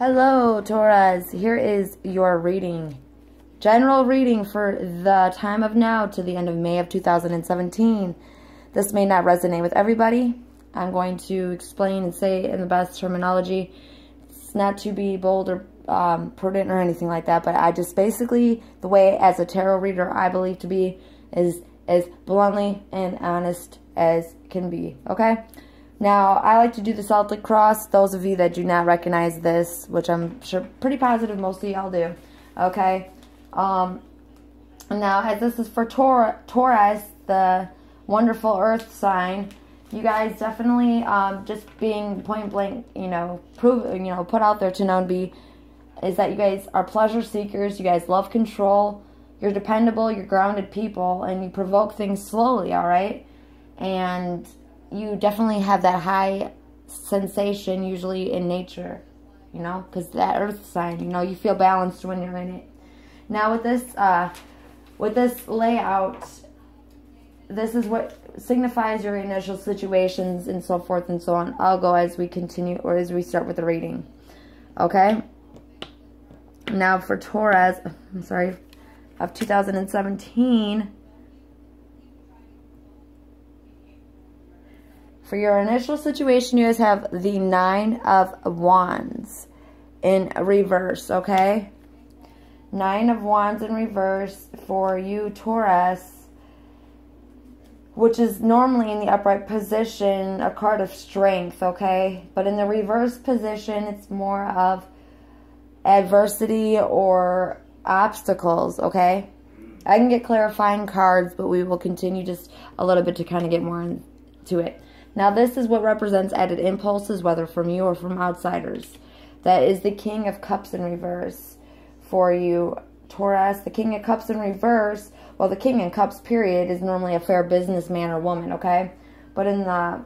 Hello, Taurus. Here is your reading. General reading for the time of now to the end of May of 2017. This may not resonate with everybody. I'm going to explain and say in the best terminology. It's not to be bold or prudent or anything like that, but I just basically, the way as a tarot reader I believe to be is as bluntly and honest as can be, okay? Now, I like to do the Celtic cross. Those of you that do not recognize this, which I'm sure pretty positive most of y'all do, okay? Now, as this is for Taurus, the wonderful earth sign, you guys definitely just being point blank, put out there to know and be, is that you guys are pleasure seekers. You guys love control. You're dependable. You're grounded people, and you provoke things slowly, all right? And you definitely have that high sensation usually in nature, because that earth sign, you feel balanced when you're in it. Now with this layout, this is what signifies your initial situations and so forth and so on. I'll go as we continue or as we start with the reading. Okay? Now for Taurus, of 2017, for your initial situation, you guys have the 9 of Wands in reverse, okay? 9 of Wands in reverse for you, Taurus, which is normally in the upright position a card of strength, okay? But in the reverse position, it's more of adversity or obstacles, okay? I can get clarifying cards, but we will continue just a little bit to kind of get more into it. Now, this is what represents added impulses, whether from you or from outsiders. That is the King of Cups in reverse for you, Taurus. The King of Cups in reverse, well, the King of Cups, period, is normally a fair businessman or woman, okay? But in the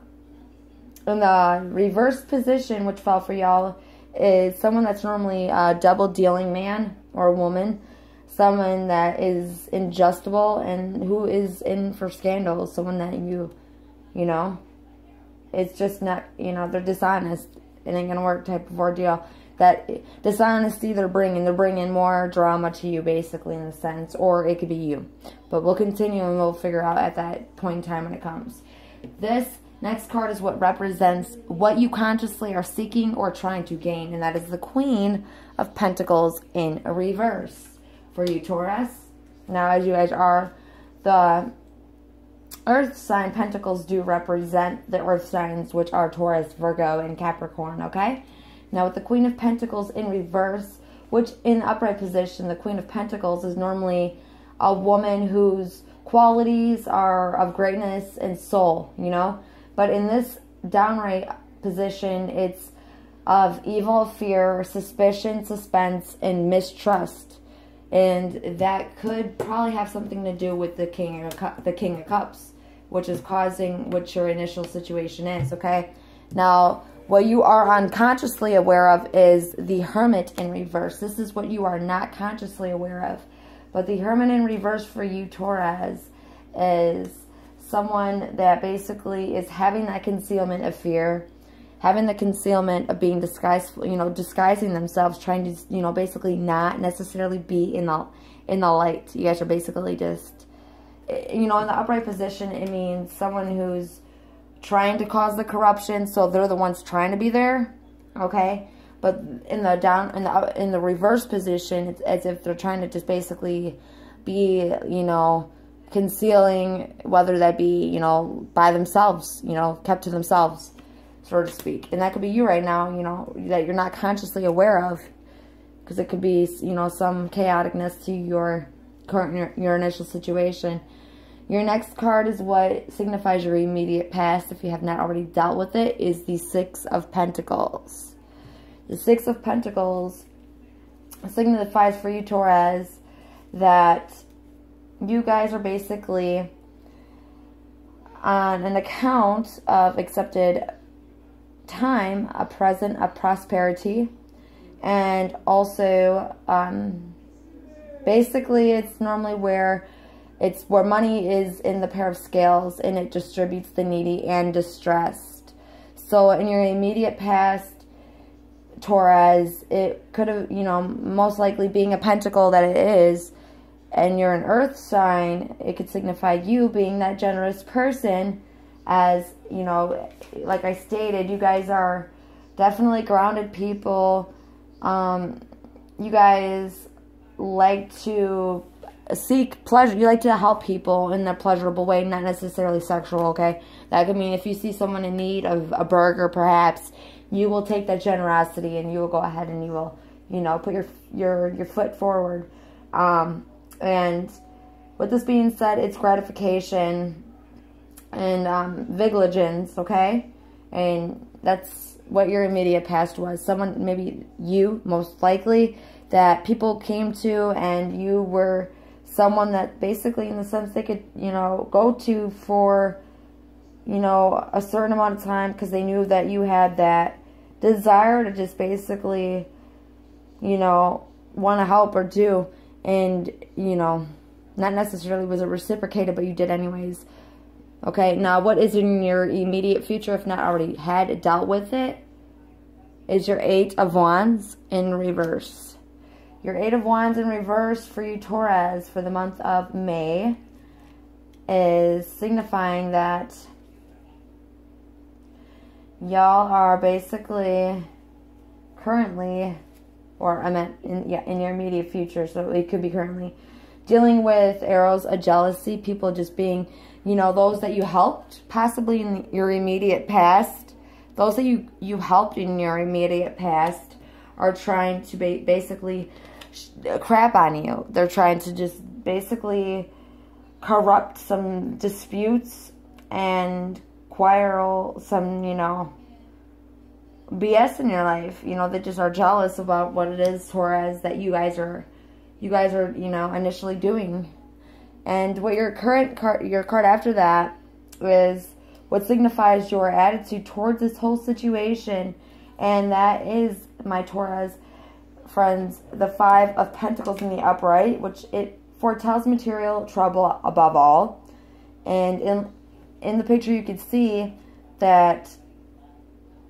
reverse position, which fell for y'all, is someone that's normally a double-dealing man or woman, someone that is injustible and who is in for scandals, someone that it's just not, they're dishonest. It ain't going to work type of ordeal. That dishonesty they're bringing more drama to you, basically, in a sense. Or it could be you. But we'll continue and we'll figure out at that point in time when it comes. This next card is what represents what you consciously are seeking or trying to gain. And that is the Queen of Pentacles in reverse for you, Taurus. Now, as you guys are the Earth sign, Pentacles do represent the Earth signs, which are Taurus, Virgo, and Capricorn, okay? Now, with the Queen of Pentacles in reverse, which in upright position, the Queen of Pentacles is normally a woman whose qualities are of greatness and soul, But in this downright position, it's of evil, fear, suspicion, suspense, and mistrust. And that could probably have something to do with the King of Cups, which is causing what your initial situation is, okay? Now, what you are unconsciously aware of is the Hermit in reverse. This is what you are not consciously aware of. But the Hermit in reverse for you, Taurus, is someone that basically is having that concealment of fear, having the concealment of being disguised, disguising themselves, trying to, basically not necessarily be in the light. You guys are basically just, in the upright position, it means someone who's trying to cause the corruption, so they're the ones trying to be there, okay? But in the reverse position, it's as if they're trying to just basically be, concealing, whether that be, by themselves, kept to themselves, so to speak. And that could be you right now, that you're not consciously aware of, because it could be, some chaoticness to your your initial situation. Your next card is what signifies your immediate past, if you have not already dealt with it, is the 6 of Pentacles. The 6 of Pentacles signifies for you, Taurus, that you guys are basically on an account of accepted time, a present of prosperity, and also basically it's normally where money is in the pair of scales and it distributes the needy and distressed. So in your immediate past, Taurus, it could have, you know, most likely being a pentacle that it is, and you're an earth sign, it could signify you being that generous person. As, you know, like I stated, you guys are definitely grounded people. You guys like to seek pleasure. You like to help people in a pleasurable way, not necessarily sexual, okay? That could mean if you see someone in need of a burger, perhaps, you will take that generosity and you will go ahead and you will, you know, put your foot forward. And with this being said, it's gratification and vigilance, okay? And that's what your immediate past was. Someone, maybe you, most likely, that people came to, and you were someone that basically, in the sense, they could, you know, go to for, you know, a certain amount of time, because they knew that you had that desire to just basically, you know, want to help or do. And, you know, not necessarily was it reciprocated, but you did anyways. Okay, now what is in your immediate future, if not already had dealt with it, is your 8 of Wands in reverse. Your 8 of Wands in reverse for you, Taurus, for the month of May is signifying that y'all are basically currently, or I meant in your immediate future, so it could be currently, dealing with arrows of jealousy, people just being, you know, those that you helped possibly in your immediate past, those that you helped in your immediate past are trying to basically crap on you. They're trying to just basically corrupt some disputes and quarrel some, you know, BS in your life. You know, they just are jealous about what it is, Taurus, that you guys are, you know, initially doing. And what your card after that is what signifies your attitude towards this whole situation. And that is, my Taurus friends, the 5 of Pentacles in the upright, which it foretells material trouble above all. And in the picture you can see that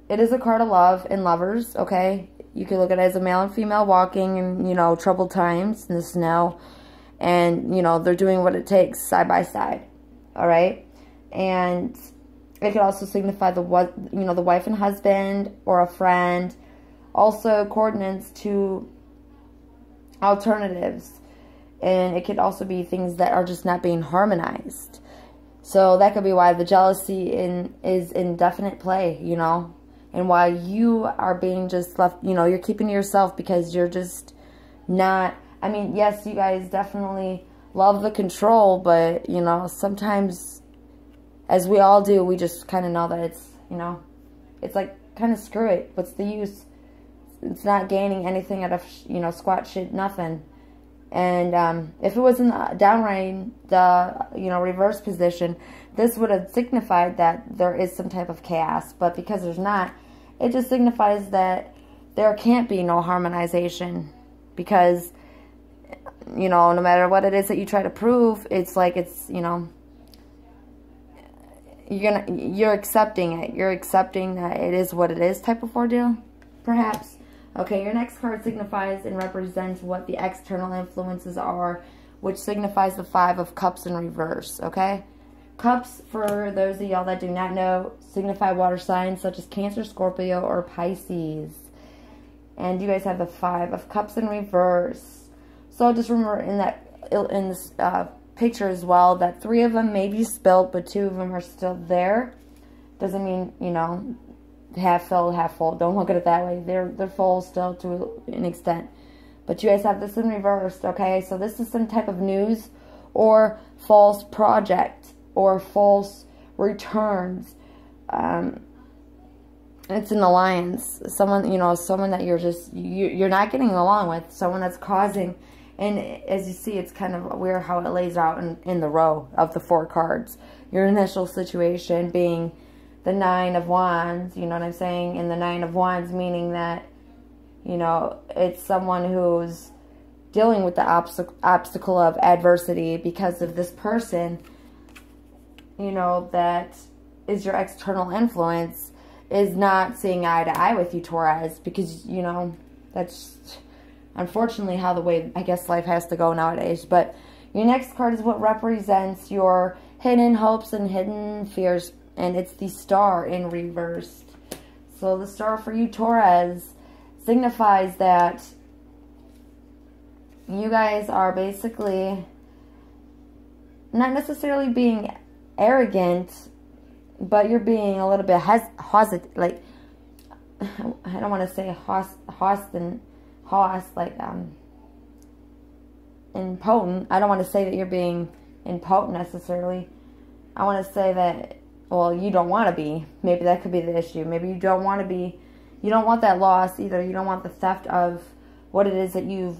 it is a card of love and lovers, okay? You can look at it as a male and female walking in, you know, troubled times in the snow. And, you know, they're doing what it takes side by side, all right? And it could also signify the wife and husband or a friend. Also coordinates to alternatives. And it could also be things that are just not being harmonized. So that could be why the jealousy is in definite play, you know? And why you are being just left, you know, you're keeping to yourself because you're just not, I mean, yes, you guys definitely love the control, but, you know, sometimes, as we all do, we just kind of know that it's, you know, it's like, kind of screw it. What's the use? It's not gaining anything out of, you know, squat shit, nothing. And if it was in the downright, you know, reverse position, this would have signified that there is some type of chaos. But because there's not, it just signifies that there can't be no harmonization. Because, you know, no matter what it is that you try to prove, it's like it's, you know, you're accepting it. You're accepting that it is what it is type of ordeal, perhaps. Okay, your next card signifies and represents what the external influences are, which signifies the 5 of Cups in reverse, okay? Cups, for those of y'all that do not know, signify water signs such as Cancer, Scorpio, or Pisces. And you guys have the 5 of Cups in reverse. So just remember in this picture as well that 3 of them may be spilled, but 2 of them are still there. Doesn't mean, you know, half filled, half full. Don't look at it that way. They're full still to an extent. But you guys have this in reverse, okay? So this is some type of news or false project or false returns. It's an alliance. Someone, you know, someone that you're not getting along with. Someone that's causing. And as you see, it's kind of weird how it lays out in the row of the 4 cards. Your initial situation being the 9 of Wands, you know what I'm saying? And the 9 of Wands meaning that, you know, it's someone who's dealing with the obstacle of adversity because of this person, you know, that is your external influence. is not seeing eye to eye with you, Taurus, because, you know, that's unfortunately how the way, I guess, life has to go nowadays. But your next card is what represents your hidden hopes and hidden fears, and it's the Star in reversed. So the Star for you, Taurus, signifies that you guys are basically not necessarily being arrogant, but you're being a little bit hesitant, like, I don't want to say impotent. I don't want to say that you're being impotent necessarily. I want to say that, well, you don't want to be. Maybe that could be the issue. Maybe you don't want to be, you don't want that loss either. You don't want the theft of what it is that you've,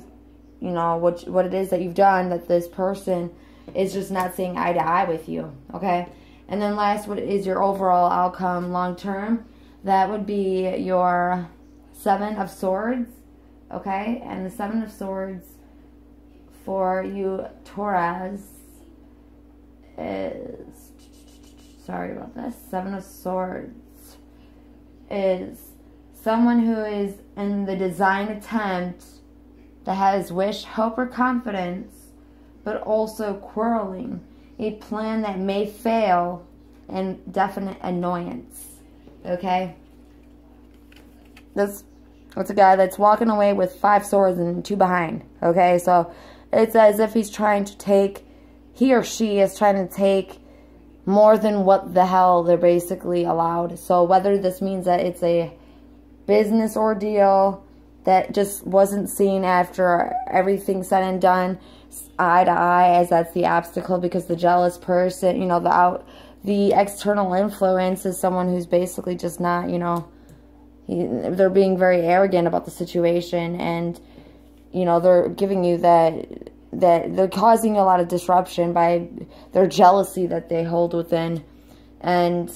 you know, what it is that you've done, that this person is just not seeing eye to eye with you, okay? And then last, what is your overall outcome long term? That would be your Seven of Swords, okay? And the Seven of Swords for you, Taurus, is, sorry about this, Seven of Swords is someone who is in the design attempt that has wish, hope, or confidence, but also quarreling. A plan that may fail and definite annoyance. Okay? That's a guy that's walking away with 5 swords and 2 behind. Okay? So it's as if he's trying to take, he or she is trying to take more than what the hell they're basically allowed. So whether this means that it's a business ordeal that just wasn't seen after everything said and done, eye to eye, as that's the obstacle, because the jealous person, you know, the external influence is someone who's basically just not, you know, they're being very arrogant about the situation, and, you know, they're giving you that they're causing a lot of disruption by their jealousy that they hold within. And,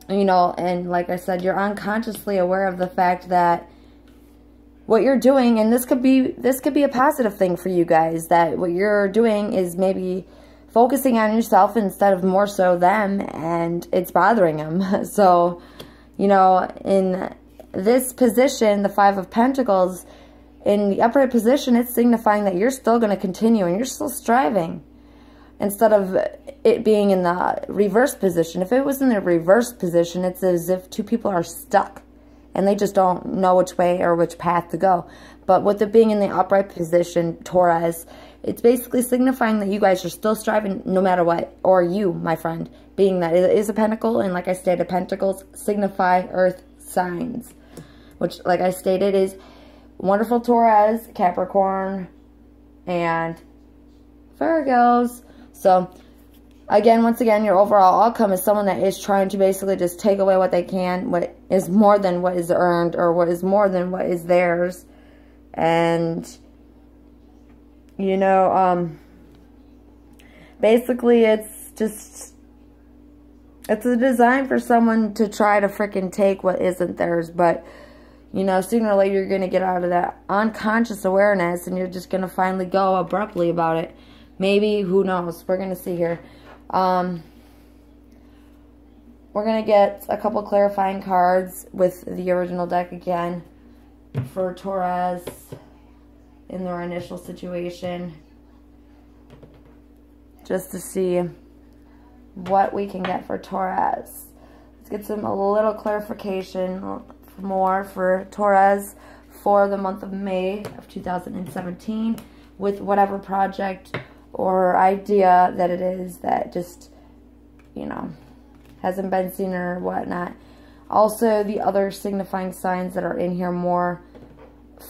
you know, and like I said, you're unconsciously aware of the fact that what you're doing, and this could be a positive thing for you guys, that what you're doing is maybe focusing on yourself instead of more so them, and it's bothering them. So, you know, in this position, the Five of Pentacles, in the upright position, it's signifying that you're still going to continue and you're still striving, instead of it being in the reverse position. If it was in the reverse position, it's as if two people are stuck and they just don't know which way or which path to go. But with it being in the upright position, Taurus, it's basically signifying that you guys are still striving no matter what. Or you, my friend, being that it is a pentacle, and like I stated, pentacles signify earth signs, which, like I stated, is wonderful Taurus, Capricorn, and Virgos. So, again, once again, your overall outcome is someone that is trying to basically just take away what they can, what is more than what is earned, or what is more than what is theirs. And, you know, basically it's just, it's a design for someone to try to freaking take what isn't theirs. But, you know, sooner or later you're going to get out of that unconscious awareness, and you're just going to finally go abruptly about it. Maybe, who knows? We're going to see here. We're going to get a couple clarifying cards with the original deck again for Taurus in their initial situation, just to see what we can get for Taurus. Let's get a little clarification more for Taurus for the month of May of 2017 with whatever project or idea that it is that just, you know, hasn't been seen or whatnot. Also, the other signifying signs that are in here more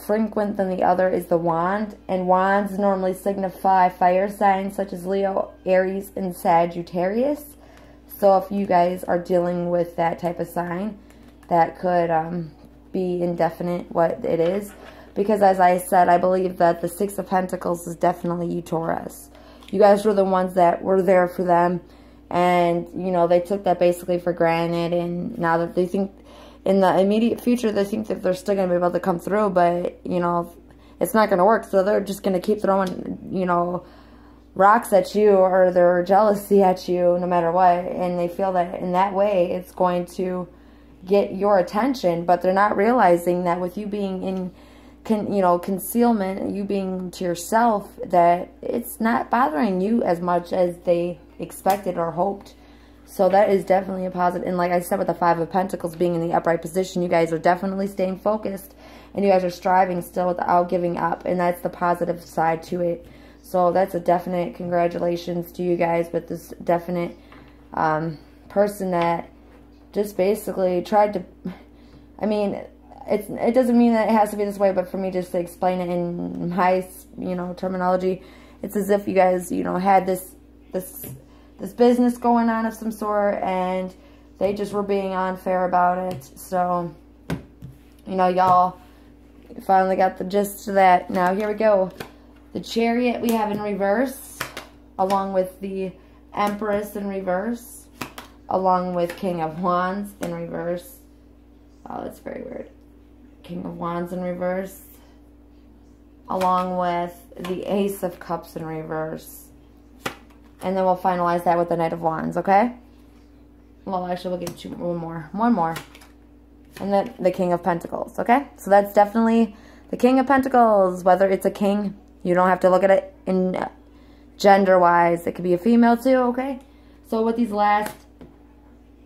frequent than the other is the Wand. And wands normally signify fire signs such as Leo, Aries, and Sagittarius. So if you guys are dealing with that type of sign, that could be indefinite what it is. Because as I said, I believe that the Six of Pentacles is definitely you, Taurus. You guys were the ones that were there for them. And, you know, they took that basically for granted. And now that they think in the immediate future, they think that they're still going to be able to come through. But, you know, it's not going to work. So they're just going to keep throwing, you know, rocks at you or their jealousy at you no matter what. And they feel that in that way it's going to get your attention, but they're not realizing that with you being in concealment, you being to yourself, that it's not bothering you as much as they expected or hoped. So that is definitely a positive. And like I said, with the Five of Pentacles being in the upright position, you guys are definitely staying focused, and you guys are striving still without giving up, and that's the positive side to it. So that's a definite congratulations to you guys with this definite person that just basically tried to, I mean, it doesn't mean that it has to be this way, but for me just to explain it in my, terminology, it's as if you guys, had this business going on of some sort, and they just were being unfair about it. So, y'all finally got the gist of that. Now, here we go. The Chariot we have in reverse, along with the Empress in reverse, along with King of Wands in reverse. Oh, that's very weird. King of Wands in reverse, along with the Ace of Cups in reverse. And then we'll finalize that with the Knight of Wands, okay? Well, actually, we'll get you one more. And then the King of Pentacles, okay? So that's definitely the King of Pentacles. Whether it's a king, you don't have to look at it in gender-wise. It could be a female, too, okay? So with these last,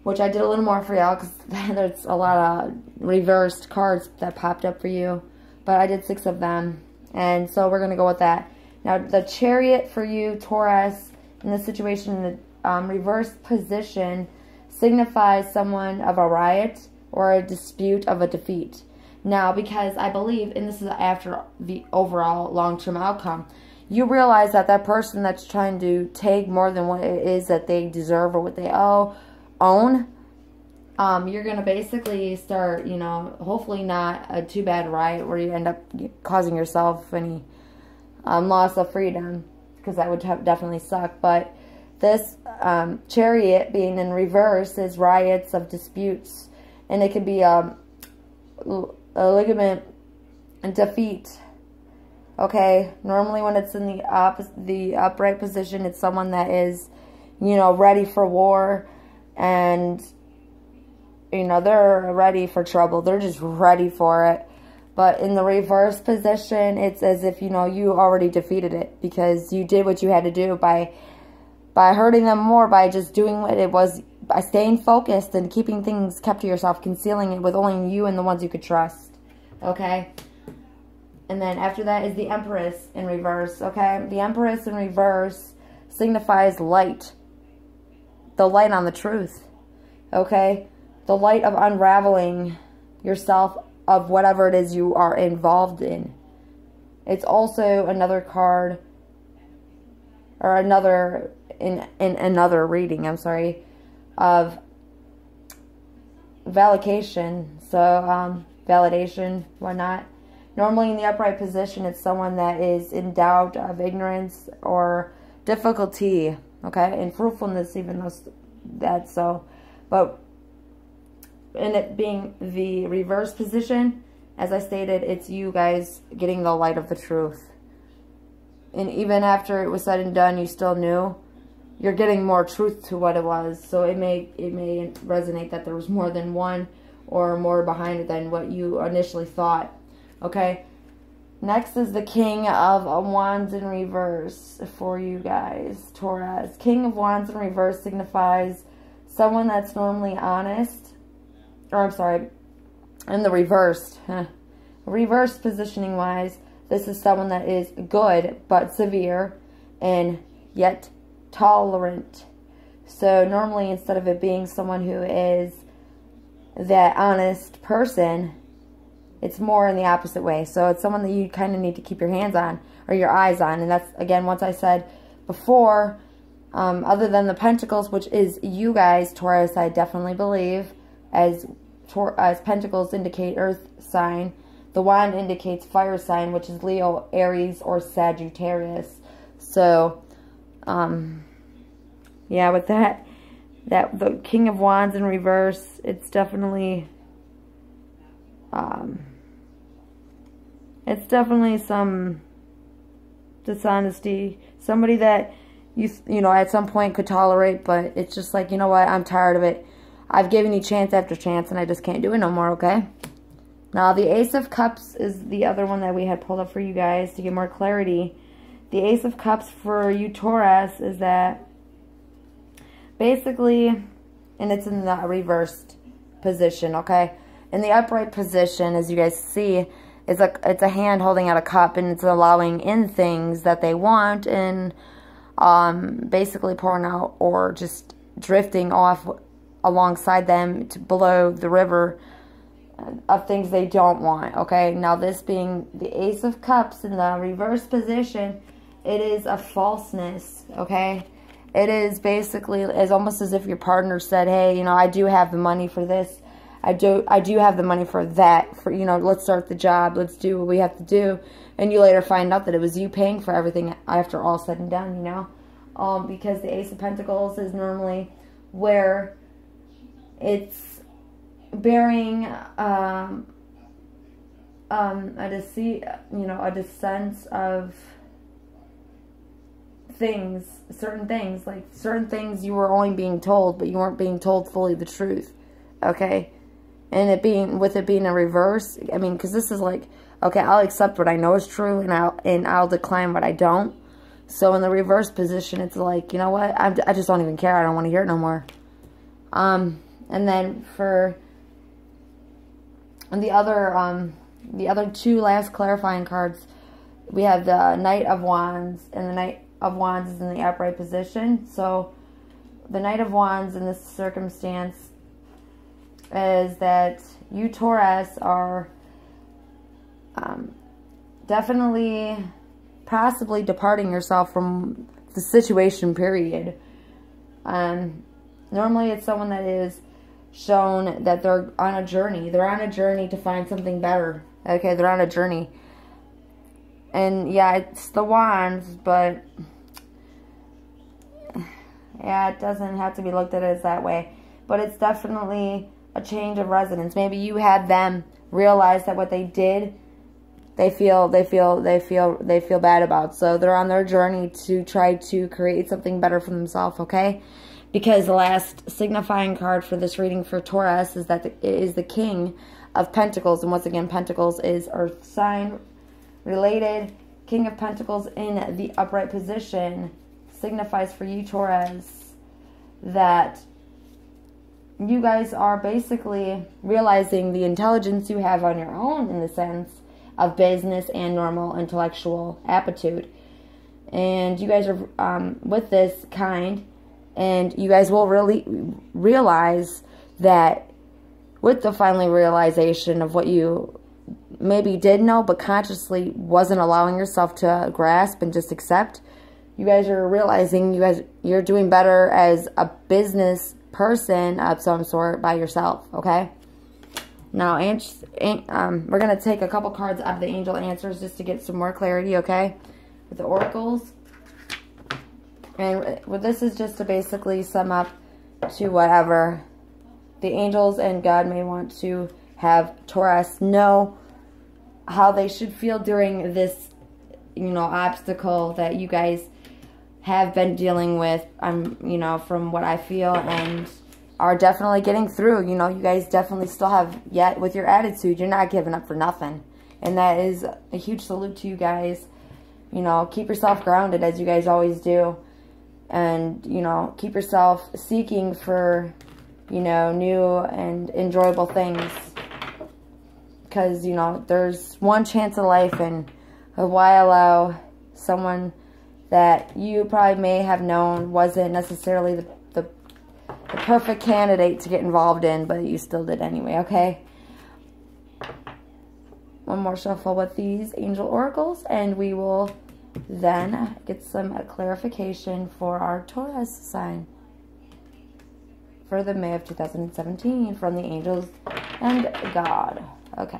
which I did a little more for y'all, because there's a lot of reversed cards that popped up for you. But I did 6 of them. And so we're going to go with that. Now, the Chariot for you, Taurus, in this situation, in the reverse position, signifies someone of a riot or a dispute of a defeat. Now, because I believe, and this is after the overall long-term outcome, you realize that that person that's trying to take more than what it is that they deserve or what they own, you're going to basically start, hopefully not a too bad riot where you end up causing yourself any loss of freedom, because that would definitely suck. But this Chariot being in reverse is riots of disputes, and it could be a ligament defeat. Okay, normally when it's in the upright position, it's someone that is, ready for war, and they're ready for trouble. They're just ready for it. But in the reverse position, it's as if, you already defeated it, because you did what you had to do by hurting them more, by just doing what it was, by staying focused and keeping things kept to yourself, concealing it with only you and the ones you could trust. Okay? And then after that is the Empress in reverse. Okay? The Empress in reverse signifies light. The light on the truth. Okay? The light of unraveling yourself of whatever it is you are involved in. It's also another card, or another, in another reading, of validation. So, validation, whatnot. Normally in the upright position, it's someone that is in doubt of ignorance or difficulty, okay? And fruitfulness, even though that's so. But in it being the reverse position, as I stated, it's you guys getting the light of the truth. And even after it was said and done, you still knew. You're getting more truth to what it was. So it may resonate that there was more than one or more behind it than what you initially thought. Okay? Next is the King of Wands in reverse for you guys, Taurus. King of Wands in reverse signifies someone that's normally honest. Or, I'm sorry, in the reversed. Reverse positioning wise, this is someone that is good but severe and yet tolerant. So normally, instead of it being someone who is that honest person, it's more in the opposite way. So it's someone that you kind of need to keep your hands on or your eyes on. And that's, again, once I said before, other than the Pentacles, which is you guys, Taurus, I definitely believe, as Pentacles indicate earth sign, the wand indicates fire sign, which is Leo, Aries, or Sagittarius. So, yeah, with that the King of Wands in reverse, it's definitely, some dishonesty. Somebody that you know, at some point could tolerate, but it's just like, you know what, I'm tired of it. I've given you chance after chance, and I just can't do it no more, okay? Now, the Ace of Cups is the other one that we had pulled up for you guys to get more clarity. The Ace of Cups for you, Taurus, is that basically, and it's in the reversed position, okay? In the upright position, as you guys see, it's a hand holding out a cup, and it's allowing in things that they want, and basically pouring out or just drifting off alongside them to below the river of things they don't want, okay? Now, this being the Ace of Cups in the reverse position, it is a falseness, okay? It is basically as almost as if your partner said, hey, you know, I do have the money for this. I do have the money for that. For, you know, let's start the job. Let's do what we have to do. And you later find out that it was you paying for everything after all said and done, you know? Because the Ace of Pentacles is normally where it's bearing a sense of things, certain things you were only being told, but you weren't being told fully the truth, okay? And with it being a reverse, I mean, because this is like, okay, I'll accept what I know is true, and I'll decline what I don't. So in the reverse position, it's like, you know what? I just don't even care. I don't want to hear it no more. And then for the other two last clarifying cards, we have the Knight of Wands, and the Knight of Wands is in the upright position. So the Knight of Wands in this circumstance is that you, Taurus, are definitely possibly departing yourself from the situation, period. Normally it's someone that is shown that they're on a journey. They're on a journey to find something better. Okay, they're on a journey. And yeah, it's the Wands, but yeah, it doesn't have to be looked at as that way. But it's definitely a change of residence. Maybe you had them realize that what they did, they feel bad about. So they're on their journey to try to create something better for themselves, okay? Because the last signifying card for this reading for Taurus is that it is the King of Pentacles. And once again, Pentacles is Earth sign related. King of Pentacles in the upright position signifies for you, Taurus, that you guys are basically realizing the intelligence you have on your own in the sense of business and normal intellectual aptitude. And you guys are with this kind, and you guys will really realize that with the finally realization of what you maybe did know but consciously wasn't allowing yourself to grasp and just accept, you guys are realizing you're doing better as a business person of some sort by yourself, okay? Now, we're going to take a couple cards out of the angel answers just to get some more clarity, okay? With the oracles. And this is just to basically sum up to whatever the angels and God may want to have Taurus know how they should feel during this, you know, obstacle that you guys have been dealing with, you know, from what I feel, and are definitely getting through. You know, you guys definitely still have, yet with your attitude, you're not giving up for nothing. And that is a huge salute to you guys. You know, keep yourself grounded as you guys always do. And, you know, keep yourself seeking for, you know, new and enjoyable things. Because, you know, there's one chance in life, and why allow someone that you probably may have known wasn't necessarily the perfect candidate to get involved in, but you still did anyway, okay? One more shuffle with these angel oracles, and we will then get some clarification for our Taurus sign for the May of 2017 from the angels and God. Okay.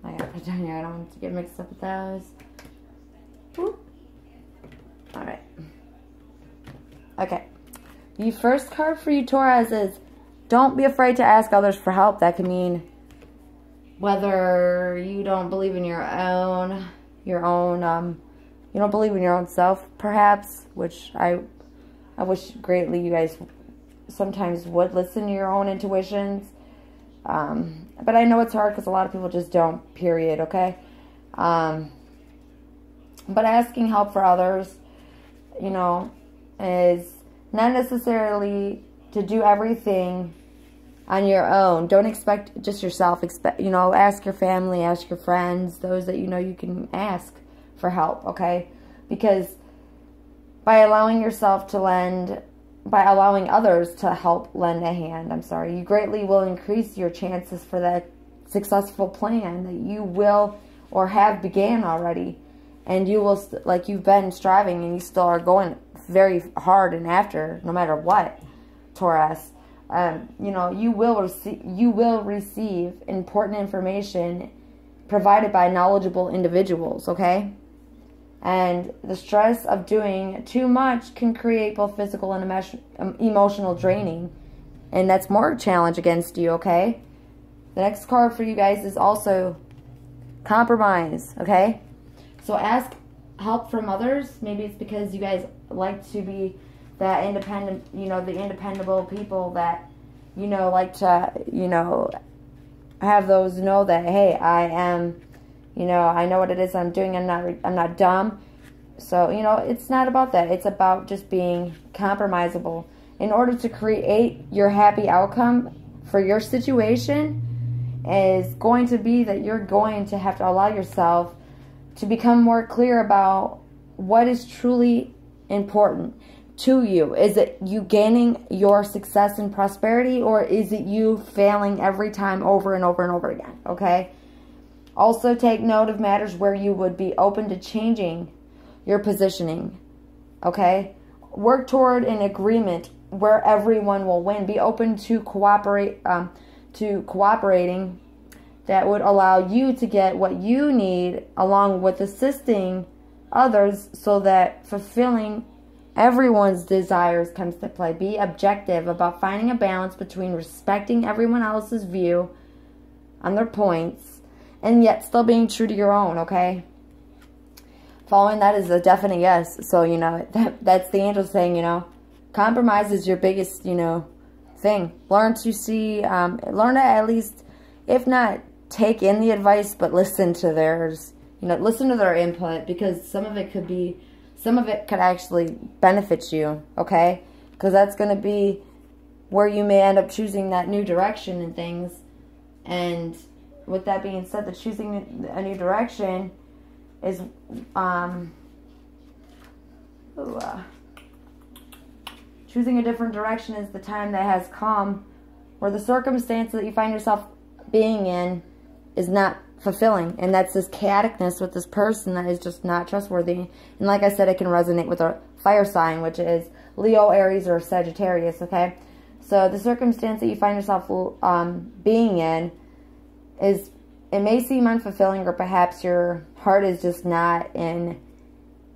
I gotta put it down here. I don't want to get mixed up with those. Alright. Okay. The first card for you, Taurus, is don't be afraid to ask others for help. That can mean whether you don't believe in your own you don't believe in your own self, perhaps, which I wish greatly you guys sometimes would listen to your own intuitions. But I know it's hard because a lot of people just don't, period, okay? But asking help for others, you know, is not necessarily to do everything on your own. Don't expect just yourself. Expect, you know, ask your family, ask your friends, those that you know you can ask for help, okay? Because by allowing others to help lend a hand, you greatly will increase your chances for that successful plan that you will or have began already. And you will, like you've been striving and you still are going very hard and after, no matter what, Taurus. You know, you will receive important information provided by knowledgeable individuals, okay? And the stress of doing too much can create both physical and emotional draining. And that's more challenge against you, okay? The next card for you guys is also compromise, okay? So ask help from others. Maybe it's because you guys like to be that independent, you know, the independable people that, you know, like to, you know, have those know that, hey, I am, you know, I know what it is I'm doing. I'm not dumb. So, you know, it's not about that. It's about just being compromisable. In order to create your happy outcome for your situation is going to be that you're going to have to allow yourself to become more clear about what is truly important to you. Is it you gaining your success and prosperity, or is it you failing every time over and over and over again, okay? Also take note of matters where you would be open to changing your positioning, okay? Work toward an agreement where everyone will win. Be open to cooperating that would allow you to get what you need, along with assisting others so that fulfilling everyone's desires comes to play. Be objective about finding a balance between respecting everyone else's view on their points and yet still being true to your own, okay? Following that is a definite yes. So, you know, that's the angel saying, you know, compromise is your biggest, you know, thing. Learn to see, learn to at least, if not take in the advice, but listen to theirs, you know, listen to their input, because some of it could actually benefit you, okay? Because that's going to be where you may end up choosing that new direction and things. And with that being said, the choosing a new direction is, choosing a different direction is the time that has come where the circumstance that you find yourself being in is not fulfilling. And that's this chaoticness with this person that is just not trustworthy. And like I said, it can resonate with a fire sign, which is Leo, Aries, or Sagittarius, okay? So the circumstance that you find yourself being in is, it may seem unfulfilling, or perhaps your heart is just not in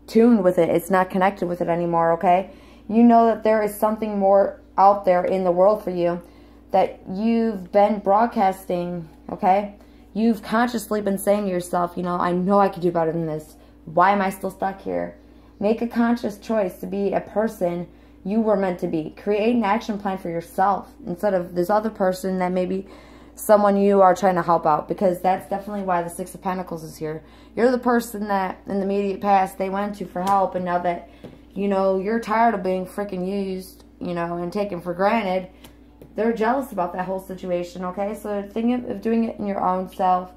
tune with it. It's not connected with it anymore, okay? You know that there is something more out there in the world for you that you've been broadcasting, okay? You've consciously been saying to yourself, you know, I know I could do better than this. Why am I still stuck here? Make a conscious choice to be a person you were meant to be. Create an action plan for yourself instead of this other person that maybe someone you are trying to help out, because that's definitely why the Six of Pentacles is here. You're the person that in the immediate past they went to for help, and now that, you know, you're tired of being freaking used, you know, and taken for granted, they're jealous about that whole situation, okay? So think of doing it in your own self,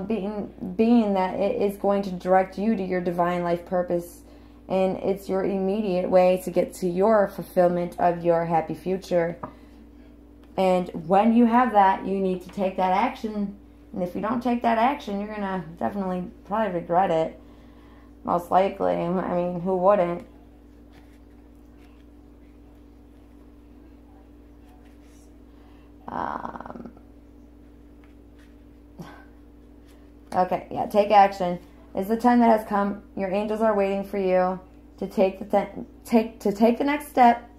being that it is going to direct you to your divine life purpose, and it's your immediate way to get to your fulfillment of your happy future. And when you have that, you need to take that action. And if you don't take that action, you're going to definitely probably regret it. Most likely. I mean, who wouldn't? Okay, yeah, take action. It's the time that has come. Your angels are waiting for you to take the next step.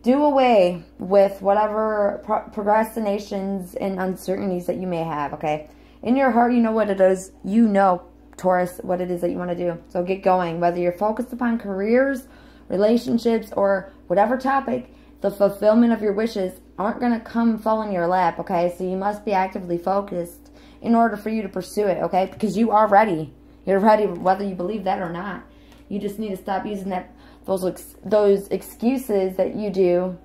Do away with whatever procrastinations and uncertainties that you may have, okay? In your heart, you know what it is. You know Taurus, what it is that you want to do. So get going. Whether you're focused upon careers, relationships, or whatever topic, the fulfillment of your wishes aren't going to come fall in your lap, okay? So you must be actively focused in order for you to pursue it, okay? Because you are ready. You're ready whether you believe that or not. You just need to stop using those excuses that you do,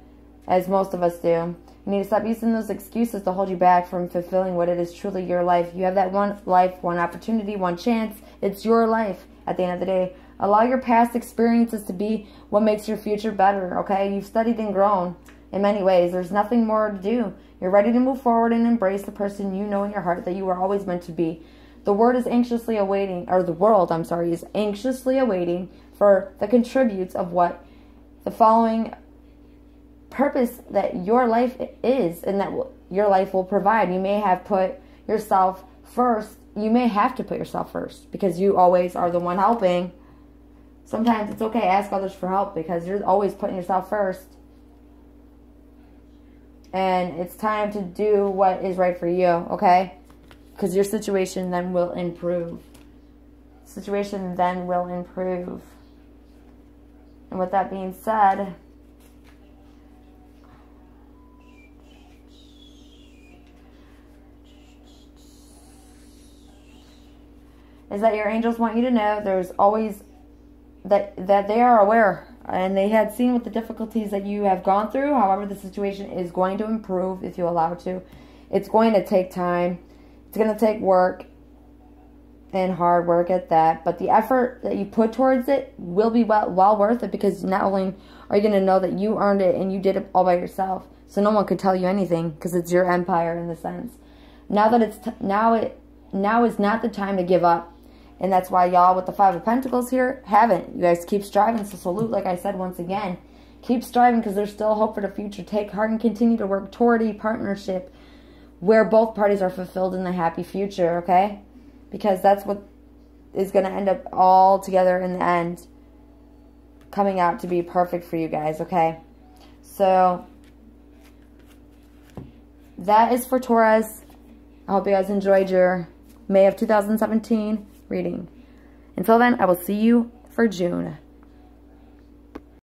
as most of us do. You need to stop using those excuses to hold you back from fulfilling what it is truly your life. You have that one life, one opportunity, one chance. It's your life at the end of the day. Allow your past experiences to be what makes your future better, okay? You've studied and grown in many ways. There's nothing more to do. You're ready to move forward and embrace the person you know in your heart that you were always meant to be. The world is anxiously awaiting, or the world, I'm sorry, is anxiously awaiting for the contributes of what the following purpose that your life is and that your life will provide. You may have put yourself first. You may have to put yourself first because you always are the one helping. Sometimes it's okay to ask others for help because you're always putting yourself first. And it's time to do what is right for you, okay? Because your situation then will improve. Situation then will improve. And with that being said, is that your angels want you to know there's always that they are aware and they had seen with the difficulties that you have gone through. However, the situation is going to improve if you allow it to. It's going to take time. It's going to take work and hard work at that. But the effort that you put towards it will be well worth it because not only are you going to know that you earned it and you did it all by yourself. So no one could tell you anything because it's your empire in the sense. Now that it's now is not the time to give up. And that's why y'all with the Five of Pentacles here haven't. You guys keep striving. So salute, like I said once again. Keep striving because there's still hope for the future. Take heart and continue to work toward a partnership where both parties are fulfilled in the happy future, okay? Because that's what is going to end up all together in the end. Coming out to be perfect for you guys, okay? So, that is for Taurus. I hope you guys enjoyed your May of 2017 reading. Until then, I will see you for June.